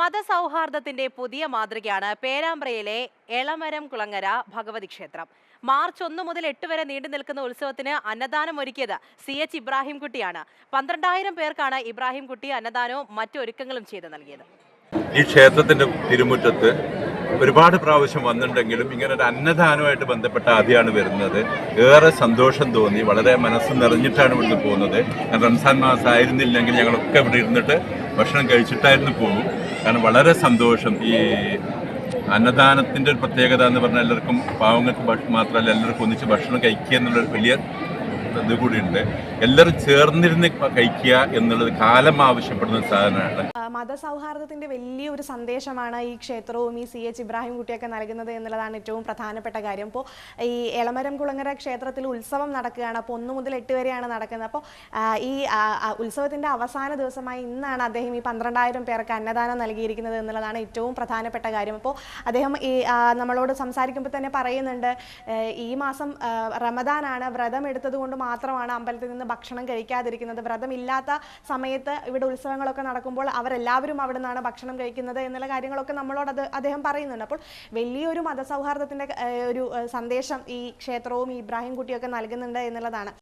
മതസൗഹാർദ്ദത്തിന്റെ പുതിയ മാതൃകയാണ് പേരാമ്പ്രയിലെ എളമരം കുളങ്ങര ഭഗവതി ക്ഷേത്രം. മാർച്ച് 1 മുതൽ 8 വരെ നീണ്ടു നിൽക്കുന്ന ഉത്സവത്തിന് അന്നദാനം ഒരുക്കിയത് CH ഇബ്രാഹിംകുട്ടിയാണ്. 12,000 പേർക്കാണ് ഇബ്രാഹിംകുട്ടി അന്നദാനവും മറ്റു ഒരുക്കങ്ങളും ചെയ്ത് നൽകിയത്. ഈ ക്ഷേത്രത്തിന്റെ തിരുമുറ്റത്ത് ഒരുപാട് പ്രാവശ്യം വന്നിട്ടുണ്ടെങ്കിലും ഇങ്ങനെ ഒരു അന്നദാനവുമായിട്ട് ബന്ധപ്പെട്ട ആദ്യമാണ് വരുന്നത്. ഏറെ സന്തോഷം തോന്നി, വളരെ മനസ്സ് നിറഞ്ഞിട്ടാണ് ഇവിടുന്ന് പോകുന്നത്. റംസാൻ മാസം ആയിരുന്നില്ലെങ്കിൽ ഞങ്ങളൊക്കെ ഇവിടെ ഇരുന്നിട്ട് ഭക്ഷണം കഴിച്ചിട്ടായിരുന്നു പോകും. കാരണം വളരെ സന്തോഷം. ഈ അന്നദാനത്തിൻ്റെ ഒരു പ്രത്യേകത എന്ന് പറഞ്ഞാൽ എല്ലാവർക്കും, പാവങ്ങൾക്ക് മാത്രമല്ല എല്ലാവർക്കും ഒന്നിച്ച് ഭക്ഷണം കഴിക്കുക എന്നുള്ളൊരു വലിയ ഇത് കൂടിയുണ്ട്. എല്ലാവരും ചേർന്നിരുന്ന് കഴിക്കുക എന്നുള്ളത് കാലം ആവശ്യപ്പെടുന്ന സാധനമാണ്. മതസൗഹാർദ്ദത്തിന്റെ വലിയൊരു സന്ദേശമാണ് ഈ ക്ഷേത്രവും ഈ CH ഇബ്രാഹിംകുട്ടിയൊക്കെ നൽകുന്നത് എന്നുള്ളതാണ് ഏറ്റവും പ്രധാനപ്പെട്ട കാര്യം. അപ്പോൾ ഈ എളമരം കുളങ്ങര ക്ഷേത്രത്തിൽ ഉത്സവം നടക്കുകയാണ്. അപ്പോൾ 1 മുതൽ 8 വരെയാണ് നടക്കുന്നത്. അപ്പോൾ ഈ ഉത്സവത്തിന്റെ അവസാന ദിവസമായി ഇന്നാണ് അദ്ദേഹം ഈ 12,000 പേർക്ക് അന്നദാനം നൽകിയിരിക്കുന്നത് എന്നുള്ളതാണ് ഏറ്റവും പ്രധാനപ്പെട്ട കാര്യം. അപ്പോൾ അദ്ദേഹം ഈ നമ്മളോട് സംസാരിക്കുമ്പോൾ തന്നെ പറയുന്നുണ്ട്, ഈ മാസം റമദാനാണ്, വ്രതം എടുത്തത് കൊണ്ട് മാത്രമാണ് അമ്പലത്തിൽ നിന്ന് ഭക്ഷണം കഴിക്കാതിരിക്കുന്നത്. വ്രതമില്ലാത്ത സമയത്ത് ഇവിടെ ഉത്സവങ്ങളൊക്കെ നടക്കുമ്പോൾ അവരെല്ലാവരും അവിടെ നിന്നാണ് ഭക്ഷണം കഴിക്കുന്നത് എന്നുള്ള കാര്യങ്ങളൊക്കെ നമ്മളോട് അദ്ദേഹം പറയുന്നുണ്ട്. അപ്പോൾ വലിയൊരു മതസൗഹാർദ്ദത്തിന്റെ ഒരു സന്ദേശം ഈ ക്ഷേത്രവും ഈ ഇബ്രാഹിംകുട്ടിയൊക്കെ നൽകുന്നുണ്ട് എന്നുള്ളതാണ്.